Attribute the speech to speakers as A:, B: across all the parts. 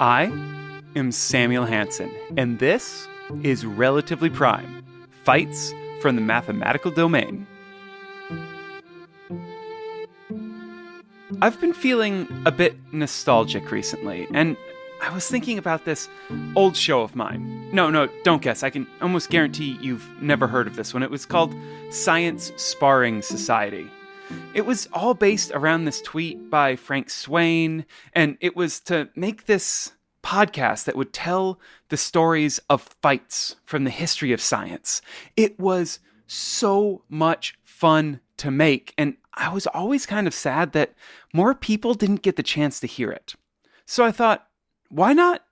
A: I am Samuel Hansen, and this is Relatively Prime, Fights from the Mathematical Domain. I've been feeling a bit nostalgic recently, and I was thinking about this old show of mine. No, don't guess. I can almost guarantee you've never heard of this one. It was called Science Sparring Society. It was all based around this tweet by Frank Swain, and it was to make this podcast that would tell the stories of fights from the history of science. It was so much fun to make, and I was always kind of sad that more people didn't get the chance to hear it. So I thought, why not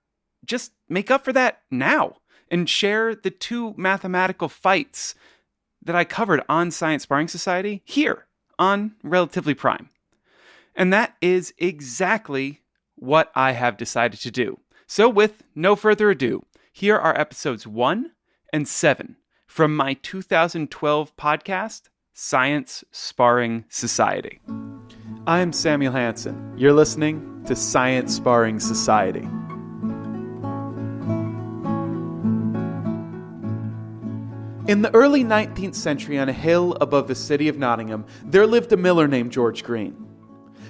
A: just make up for that now and share the two mathematical fights that I covered on Science Sparring Society here on Relatively Prime. And that is exactly what I have decided to do. So with no further ado, here are episodes 1 and 7 from my 2012 podcast, Science Sparring Society. I'm Samuel Hansen. You're listening to Science Sparring Society. In the early 19th century, on a hill above the city of Nottingham, there lived a miller named George Green.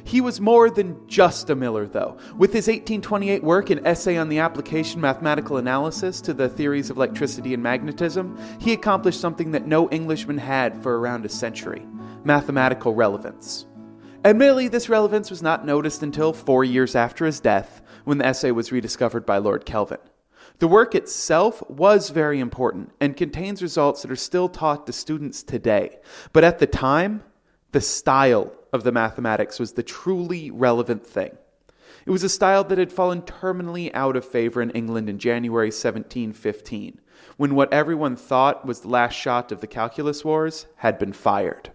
A: He was more than just a miller, though. With his 1828 work, An Essay on the Application Mathematical Analysis to the Theories of Electricity and Magnetism, he accomplished something that no Englishman had for around a century: mathematical relevance. Admittedly, this relevance was not noticed until 4 years after his death, when the essay was rediscovered by Lord Kelvin. The work itself was very important and contains results that are still taught to students today. But at the time, the style of the mathematics was the truly relevant thing. It was a style that had fallen terminally out of favor in England in January 1715, when what everyone thought was the last shot of the calculus wars had been fired.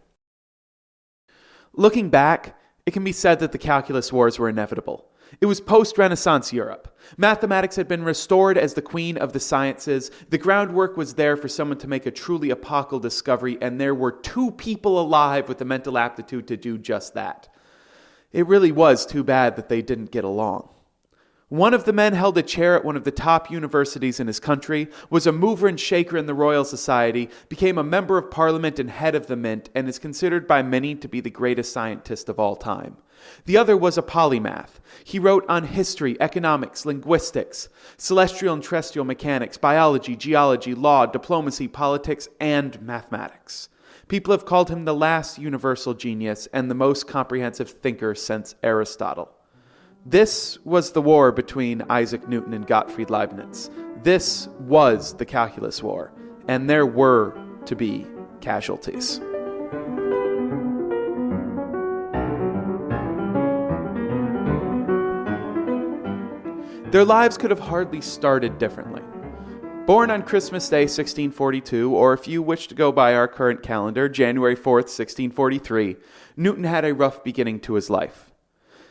A: Looking back, it can be said that the calculus wars were inevitable. It was post-Renaissance Europe. Mathematics had been restored as the queen of the sciences. The groundwork was there for someone to make a truly epochal discovery, and there were two people alive with the mental aptitude to do just that. It really was too bad that they didn't get along. One of the men held a chair at one of the top universities in his country, was a mover and shaker in the Royal Society, became a member of Parliament and head of the Mint, and is considered by many to be the greatest scientist of all time. The other was a polymath. He wrote on history, economics, linguistics, celestial and terrestrial mechanics, biology, geology, law, diplomacy, politics, and mathematics. People have called him the last universal genius and the most comprehensive thinker since Aristotle. This was the war between Isaac Newton and Gottfried Leibniz. This was the Calculus War, and there were to be casualties. Their lives could have hardly started differently. Born on Christmas Day, 1642, or if you wish to go by our current calendar, January 4th, 1643, Newton had a rough beginning to his life.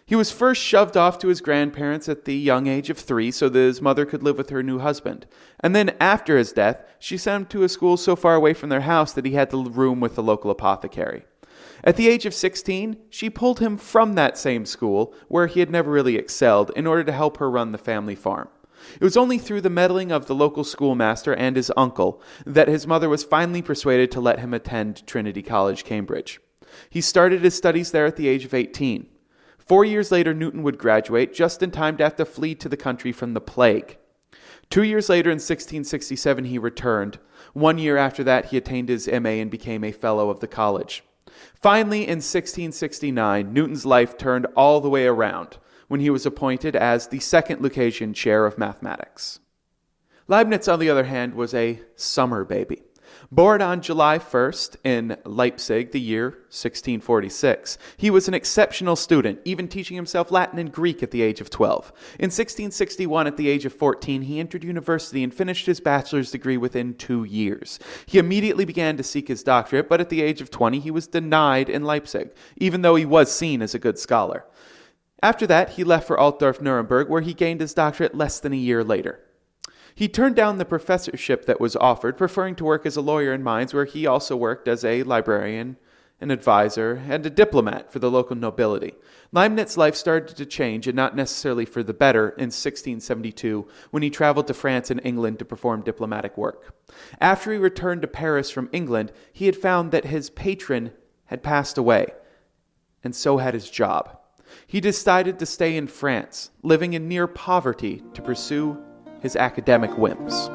A: He was first shoved off to his grandparents at the young age of 3 so that his mother could live with her new husband. And then after his death, she sent him to a school so far away from their house that he had to room with the local apothecary. At the age of 16, she pulled him from that same school, where he had never really excelled, in order to help her run the family farm. It was only through the meddling of the local schoolmaster and his uncle that his mother was finally persuaded to let him attend Trinity College, Cambridge. He started his studies there at the age of 18. 4 years later, Newton would graduate, just in time to have to flee to the country from the plague. 2 years later, in 1667, he returned. 1 year after that, he attained his M.A. and became a fellow of the college. Finally, in 1669, Newton's life turned all the way around when he was appointed as the second Lucasian chair of mathematics. Leibniz, on the other hand, was a summer baby. Born on July 1st in Leipzig, the year 1646, he was an exceptional student, even teaching himself Latin and Greek at the age of 12. In 1661, at the age of 14, he entered university and finished his bachelor's degree within 2 years. He immediately began to seek his doctorate, but at the age of 20, he was denied in Leipzig, even though he was seen as a good scholar. After that, he left for Altdorf, Nuremberg, where he gained his doctorate less than a year later. He turned down the professorship that was offered, preferring to work as a lawyer in Mainz, where he also worked as a librarian an advisor, and a diplomat for the local nobility. Leibniz's life started to change, and not necessarily for the better, in 1672 when he traveled to France and England to perform diplomatic work. After he returned to Paris from England, he had found that his patron had passed away, and so had his job. He decided to stay in France, living in near poverty, to pursue his academic whims.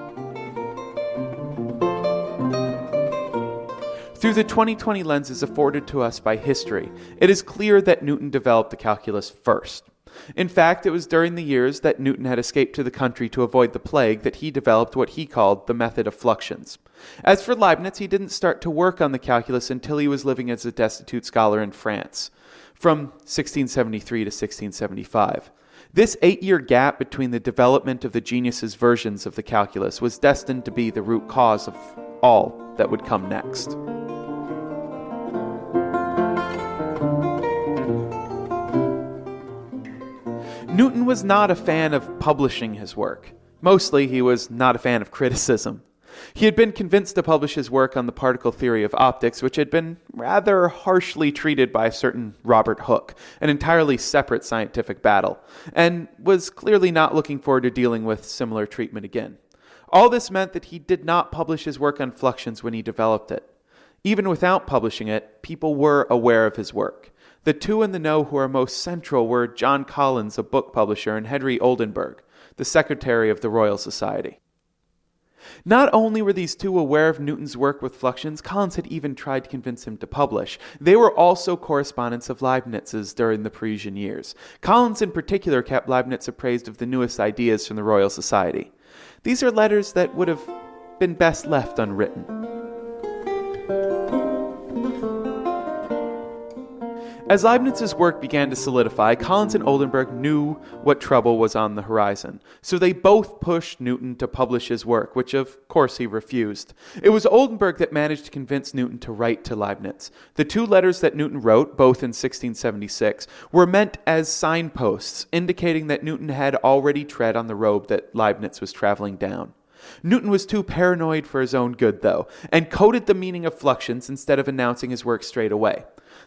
A: Through the 2020 lenses afforded to us by history, it is clear that Newton developed the calculus first. In fact, it was during the years that Newton had escaped to the country to avoid the plague that he developed what he called the method of fluxions. As for Leibniz, he didn't start to work on the calculus until he was living as a destitute scholar in France, from 1673 to 1675. This 8-year gap between the development of the genius's versions of the calculus was destined to be the root cause of all that would come next. Newton was not a fan of publishing his work. Mostly, he was not a fan of criticism. He had been convinced to publish his work on the particle theory of optics, which had been rather harshly treated by a certain Robert Hooke, an entirely separate scientific battle, and was clearly not looking forward to dealing with similar treatment again. All this meant that he did not publish his work on fluxions when he developed it. Even without publishing it, people were aware of his work. The two in the know who are most central were John Collins, a book publisher, and Henry Oldenburg, the secretary of the Royal Society. Not only were these two aware of Newton's work with fluxions, Collins had even tried to convince him to publish. They were also correspondents of Leibniz's during the Parisian years. Collins in particular kept Leibniz appraised of the newest ideas from the Royal Society. These are letters that would have been best left unwritten. As Leibniz's work began to solidify, Collins and Oldenburg knew what trouble was on the horizon, so they both pushed Newton to publish his work, which of course he refused. It was Oldenburg that managed to convince Newton to write to Leibniz. The two letters that Newton wrote, both in 1676, were meant as signposts, indicating that Newton had already tread on the road that Leibniz was traveling down. Newton was too paranoid for his own good, though, and coded the meaning of fluxions instead of announcing his work straight away.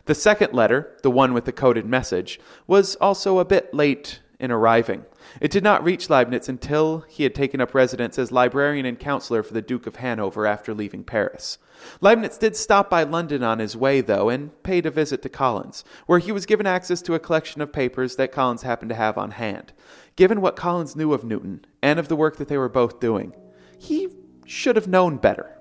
A: The second letter, the one with the coded message, was also a bit late in arriving. It did not reach Leibniz until he had taken up residence as librarian and counselor for the Duke of Hanover after leaving Paris. Leibniz did stop by London on his way, though, and paid a visit to Collins, where he was given access to a collection of papers that Collins happened to have on hand. Given what Collins knew of Newton, and of the work that they were both doing, he should have known better.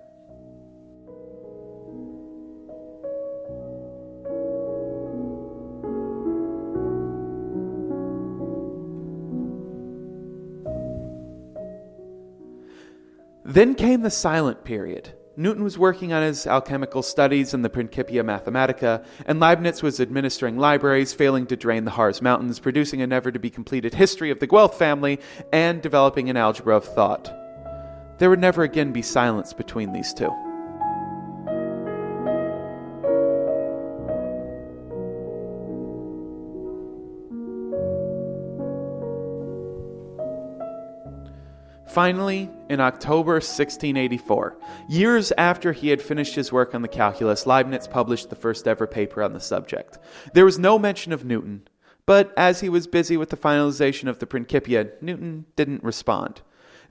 A: Then came the silent period. Newton was working on his alchemical studies in the Principia Mathematica, and Leibniz was administering libraries, failing to drain the Harz Mountains, producing a never-to-be-completed history of the Guelph family, and developing an algebra of thought. There would never again be silence between these two. Finally, in October 1684, years after he had finished his work on the calculus, Leibniz published the first ever paper on the subject. There was no mention of Newton, but as he was busy with the finalization of the Principia, Newton didn't respond.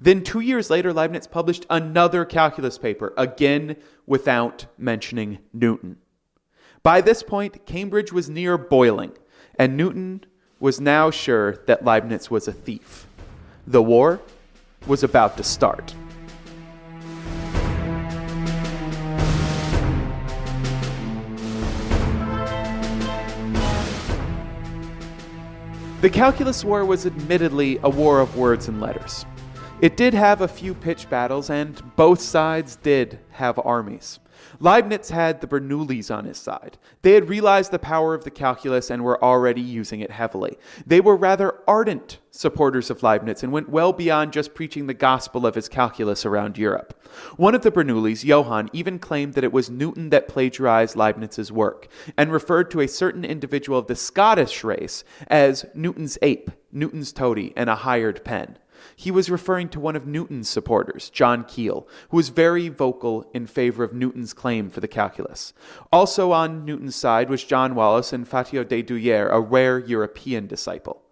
A: Then 2 years later, Leibniz published another calculus paper, again without mentioning Newton. By this point, Cambridge was near boiling, and Newton was now sure that Leibniz was a thief. The war was about to start. The calculus war was admittedly a war of words and letters. It did have a few pitched battles, and both sides did have armies. Leibniz had the Bernoullis on his side. They had realized the power of the calculus and were already using it heavily. They were rather ardent supporters of Leibniz and went well beyond just preaching the gospel of his calculus around Europe. One of the Bernoullis, Johann, even claimed that it was Newton that plagiarized Leibniz's work, and referred to a certain individual of the Scottish race as Newton's ape, Newton's toady, and a hired pen. He was referring to one of Newton's supporters, John Keill, who was very vocal in favor of Newton's claim for the calculus. Also on Newton's side was John Wallis and Fatio de Duyer, a rare European disciple.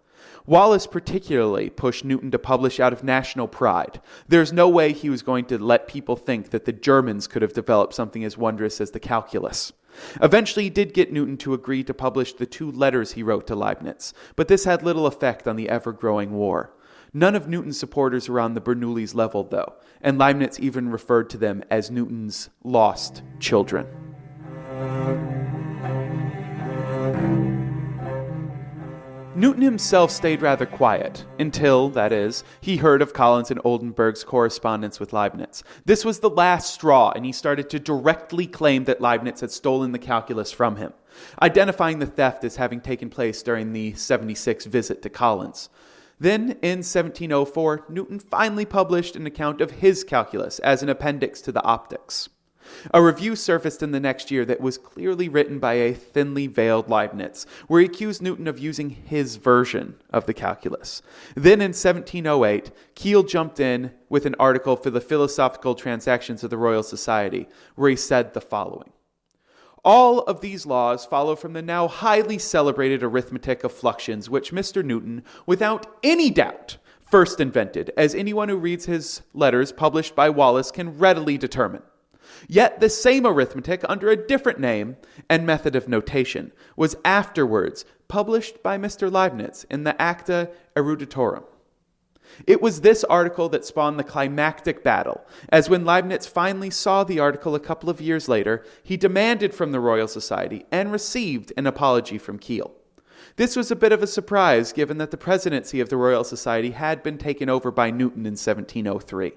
A: Wallis particularly pushed Newton to publish out of national pride. There's no way he was going to let people think that the Germans could have developed something as wondrous as the calculus. Eventually, he did get Newton to agree to publish the 2 letters he wrote to Leibniz, but this had little effect on the ever-growing war. None of Newton's supporters were on the Bernoullis level, though, and Leibniz even referred to them as Newton's lost children. Newton himself stayed rather quiet, until, that is, he heard of Collins and Oldenburg's correspondence with Leibniz. This was the last straw, and he started to directly claim that Leibniz had stolen the calculus from him, identifying the theft as having taken place during the 76 visit to Collins. Then, in 1704, Newton finally published an account of his calculus as an appendix to the Optics. A review surfaced in the next year that was clearly written by a thinly veiled Leibniz, where he accused Newton of using his version of the calculus. Then in 1708, Keill jumped in with an article for the Philosophical Transactions of the Royal Society, where he said the following: "All of these laws follow from the now highly celebrated arithmetic of fluxions, which Mr. Newton, without any doubt, first invented, as anyone who reads his letters published by Wallis can readily determine. Yet the same arithmetic, under a different name and method of notation, was afterwards published by Mr. Leibniz in the Acta Eruditorum. It was this article that spawned the climactic battle, as when Leibniz finally saw the article a couple of years later, he demanded from the Royal Society and received an apology from Keill. This was a bit of a surprise, given that the presidency of the Royal Society had been taken over by Newton in 1703.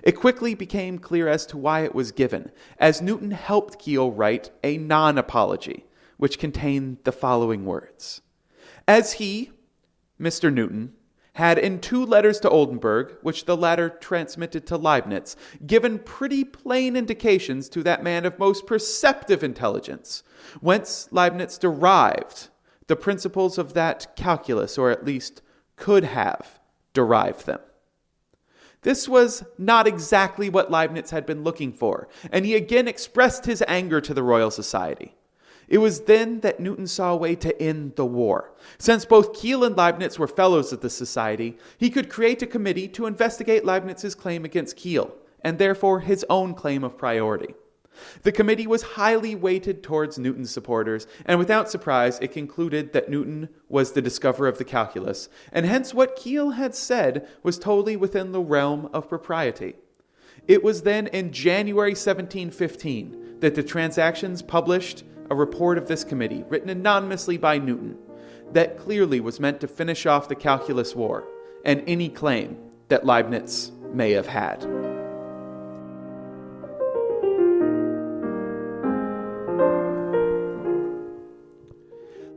A: It quickly became clear as to why it was given, as Newton helped Keill write a non-apology, which contained the following words: "As he, Mr. Newton, had in 2 letters to Oldenburg, which the latter transmitted to Leibniz, given pretty plain indications to that man of most perceptive intelligence, whence Leibniz derived the principles of that calculus, or at least could have derived them." This was not exactly what Leibniz had been looking for, and he again expressed his anger to the Royal Society. It was then that Newton saw a way to end the war. Since both Keill and Leibniz were fellows of the Society, he could create a committee to investigate Leibniz's claim against Keill, and therefore his own claim of priority. The committee was highly weighted towards Newton's supporters, and without surprise, it concluded that Newton was the discoverer of the calculus, and hence what Keill had said was totally within the realm of propriety. It was then in January 1715 that the Transactions published a report of this committee, written anonymously by Newton, that clearly was meant to finish off the calculus war and any claim that Leibniz may have had.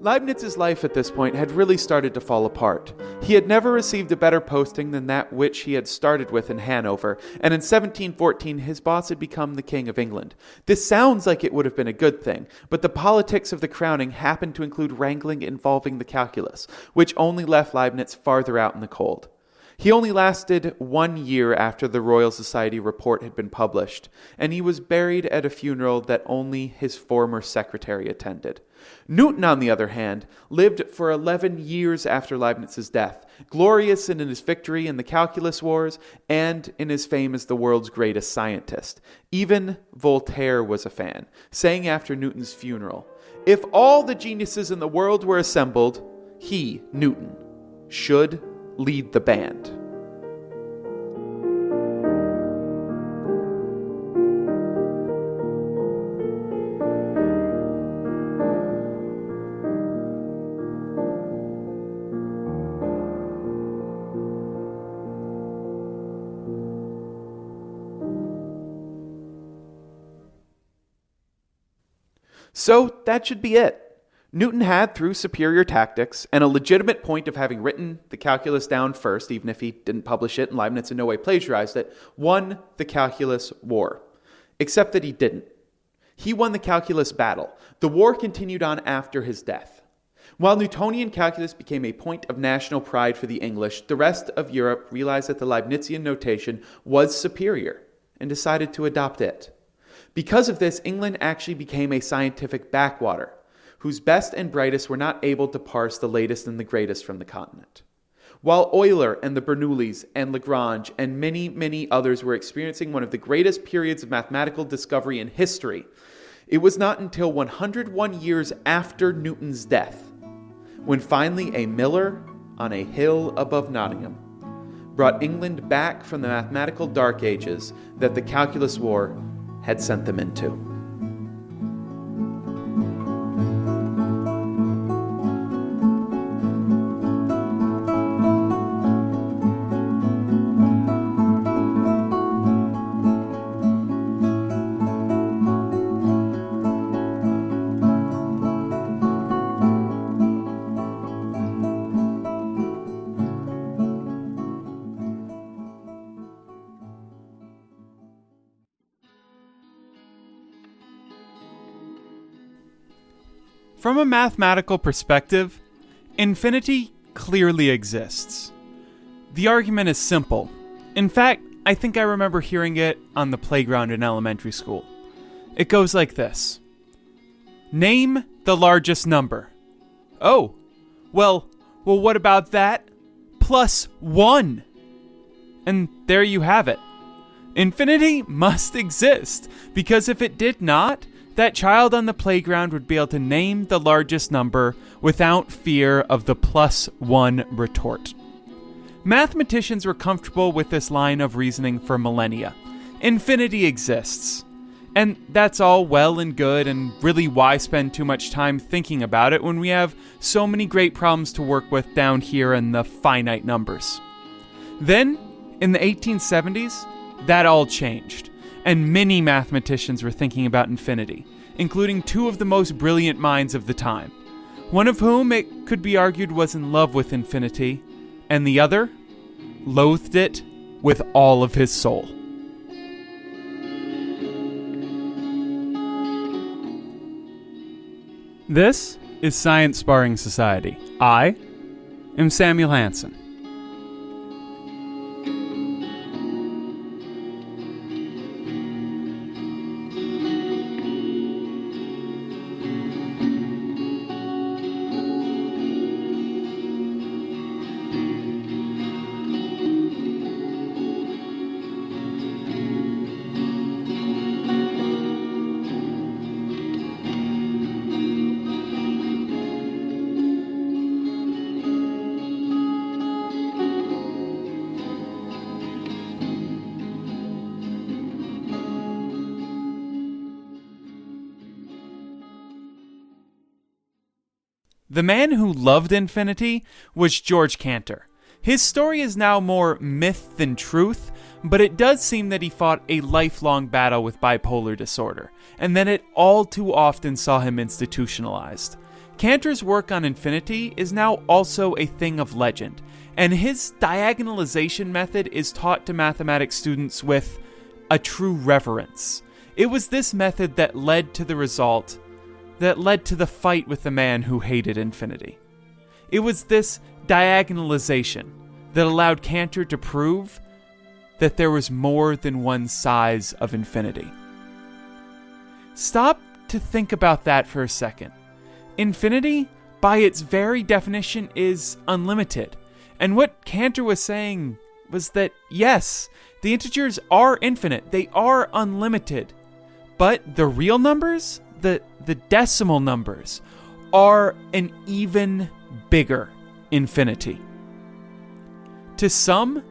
A: Leibniz's life at this point had really started to fall apart. He had never received a better posting than that which he had started with in Hanover, and in 1714 his boss had become the King of England. This sounds like it would have been a good thing, but the politics of the crowning happened to include wrangling involving the calculus, which only left Leibniz farther out in the cold. He only lasted 1 year after the Royal Society report had been published, and he was buried at a funeral that only his former secretary attended. Newton, on the other hand, lived for 11 years after Leibniz's death, glorious in his victory in the calculus wars and in his fame as the world's greatest scientist. Even Voltaire was a fan, saying after Newton's funeral, "If all the geniuses in the world were assembled, he, Newton, should lead the band." So that should be it. Newton had, through superior tactics and a legitimate point of having written the calculus down first, even if he didn't publish it and Leibniz in no way plagiarized it, won the calculus war. Except that he didn't. He won the calculus battle. The war continued on after his death. While Newtonian calculus became a point of national pride for the English, the rest of Europe realized that the Leibnizian notation was superior and decided to adopt it. Because of this, England actually became a scientific backwater, whose best and brightest were not able to parse the latest and the greatest from the continent. While Euler and the Bernoullis and Lagrange and many, many others were experiencing one of the greatest periods of mathematical discovery in history, it was not until 101 years after Newton's death, when finally a miller on a hill above Nottingham brought England back from the mathematical dark ages that the calculus war had sent them into.
B: From a mathematical perspective, infinity clearly exists. The argument is simple. In fact, I think I remember hearing it on the playground in elementary school. It goes like this. Name the largest number. Oh, well, what about that? Plus 1. And there you have it. Infinity must exist, because if it did not, that child on the playground would be able to name the largest number without fear of the plus 1 retort. Mathematicians were comfortable with this line of reasoning for millennia. Infinity exists. And that's all well and good, and really why spend too much time thinking about it when we have so many great problems to work with down here in the finite numbers. Then, in the 1870s, that all changed. And many mathematicians were thinking about infinity, including two of the most brilliant minds of the time, one of whom it could be argued was in love with infinity, and the other loathed it with all of his soul. This is Science Sparring Society. I am Samuel Hansen. The man who loved infinity was George Cantor. His story is now more myth than truth, but it does seem that he fought a lifelong battle with bipolar disorder, and that it all too often saw him institutionalized. Cantor's work on infinity is now also a thing of legend, and his diagonalization method is taught to mathematics students with a true reverence. It was this method that led to the result that led to the fight with the man who hated infinity. It was this diagonalization that allowed Cantor to prove that there was more than one size of infinity. Stop to think about that for a second. Infinity, by its very definition, is unlimited. And what Cantor was saying was that, yes, the integers are infinite, they are unlimited, but the real numbers, the decimal numbers, are an even bigger infinity. To some,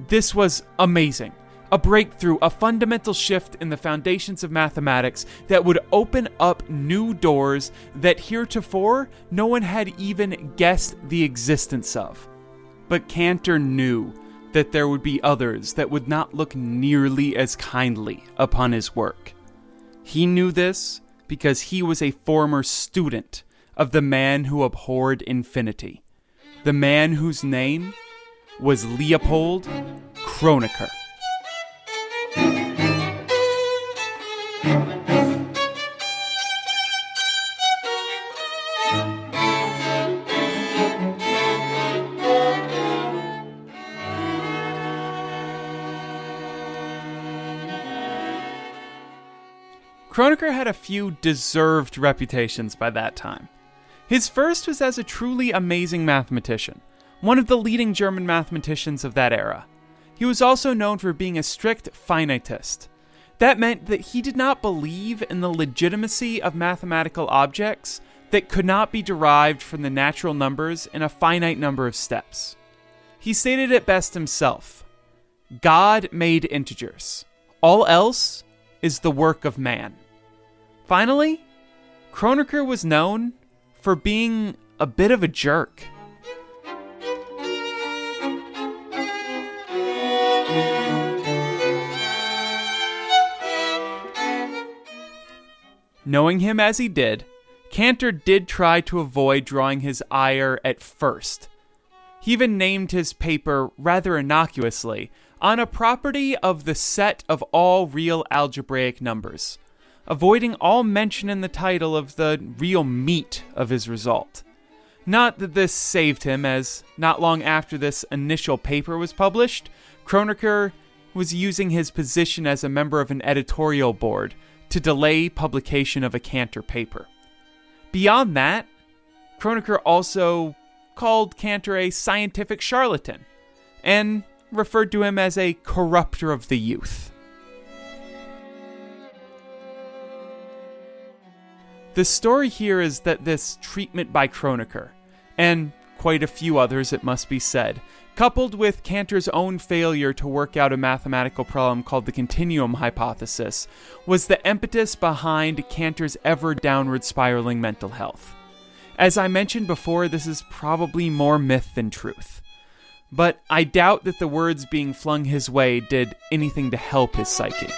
B: this was amazing. A breakthrough, a fundamental shift in the foundations of mathematics that would open up new doors that heretofore no one had even guessed the existence of. But Cantor knew that there would be others that would not look nearly as kindly upon his work. He knew this because he was a former student of the man who abhorred infinity, the man whose name was Leopold Kronecker. Kronecker had a few deserved reputations by that time. His first was as a truly amazing mathematician, one of the leading German mathematicians of that era. He was also known for being a strict finitist. That meant that he did not believe in the legitimacy of mathematical objects that could not be derived from the natural numbers in a finite number of steps. He stated it best himself: God made integers. All else is the work of man. Finally, Kronecker was known for being a bit of a jerk. Knowing him as he did, Cantor did try to avoid drawing his ire at first. He even named his paper rather innocuously on a property of the set of all real algebraic numbers, avoiding all mention in the title of the real meat of his result. Not that this saved him, as not long after this initial paper was published, Kronecker was using his position as a member of an editorial board to delay publication of a Cantor paper. Beyond that, Kronecker also called Cantor a scientific charlatan, and referred to him as a corrupter of the youth. The story here is that this treatment by Kronecker, and quite a few others it must be said, coupled with Cantor's own failure to work out a mathematical problem called the continuum hypothesis, was the impetus behind Cantor's ever downward spiraling mental health. As I mentioned before, this is probably more myth than truth, but I doubt that the words being flung his way did anything to help his psyche.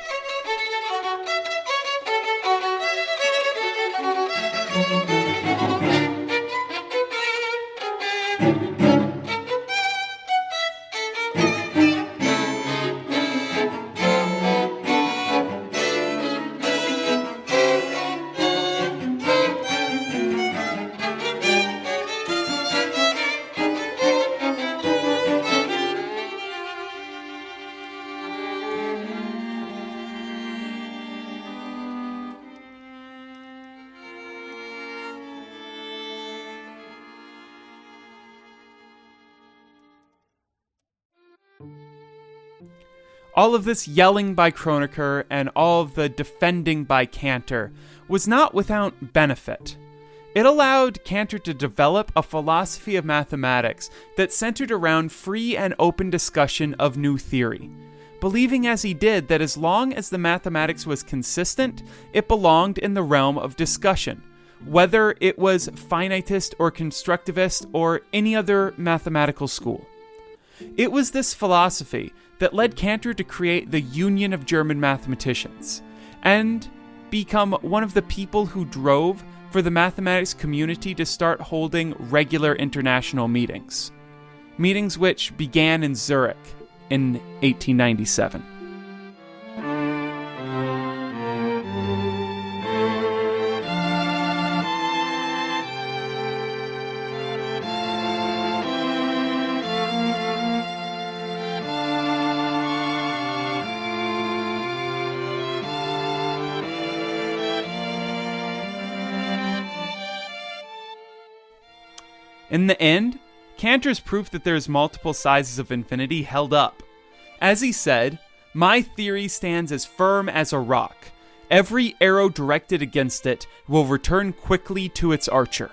B: All of this yelling by Kronecker and all of the defending by Cantor was not without benefit. It allowed Cantor to develop a philosophy of mathematics that centered around free and open discussion of new theory, believing as he did that as long as the mathematics was consistent, it belonged in the realm of discussion, whether it was finitist or constructivist or any other mathematical school. It was this philosophy that led Cantor to create the Union of German Mathematicians, and become one of the people who drove for the mathematics community to start holding regular international meetings. Meetings which began in Zurich in 1897. In the end, Cantor's proof that there's multiple sizes of infinity held up. As he said, "My theory stands as firm as a rock. Every arrow directed against it will return quickly to its archer."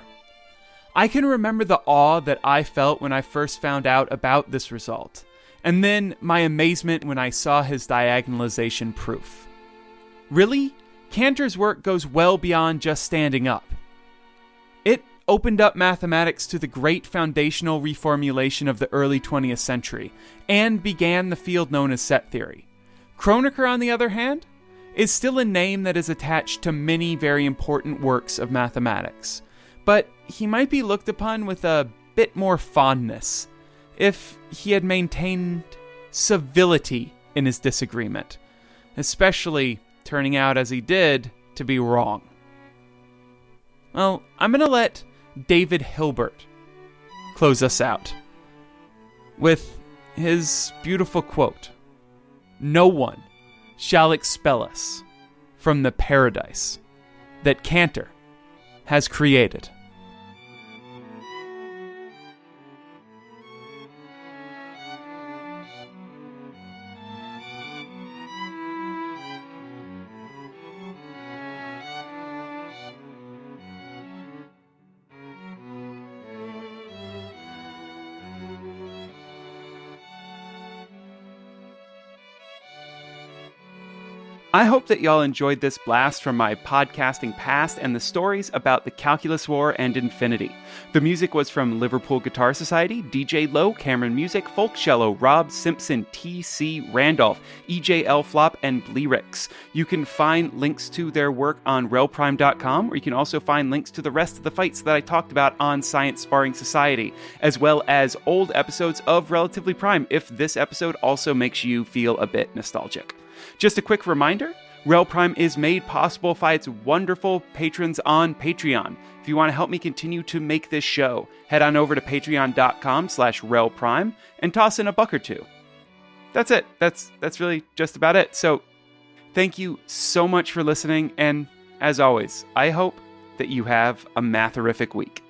B: I can remember the awe that I felt when I first found out about this result, and then my amazement when I saw his diagonalization proof. Really, Cantor's work goes well beyond just standing up. It opened up mathematics to the great foundational reformulation of the early 20th century, and began the field known as set theory. Kronecker, on the other hand, is still a name that is attached to many very important works of mathematics, but he might be looked upon with a bit more fondness if he had maintained civility in his disagreement, especially turning out as he did to be wrong. Well, I'm going to let David Hilbert close us out with his beautiful quote: "No one shall expel us from the paradise that Cantor has created. I hope that y'all enjoyed this blast from my podcasting past and the stories about the Calculus War and infinity. The music was from Liverpool Guitar Society, DJ Low, Cameron Music, Folk Cello, Rob Simpson, T.C. Randolph, E.J.L. Flop, and Bleerix. You can find links to their work on relprime.com, or you can also find links to the rest of the fights that I talked about on Science Sparring Society, as well as old episodes of Relatively Prime, if this episode also makes you feel a bit nostalgic. Just a quick reminder, Rel Prime is made possible by its wonderful patrons on Patreon. If you want to help me continue to make this show, head on over to patreon.com/relprime and toss in $1 or $2. That's it. That's really just about it. So thank you so much for listening. And as always, I hope that you have a matherific week.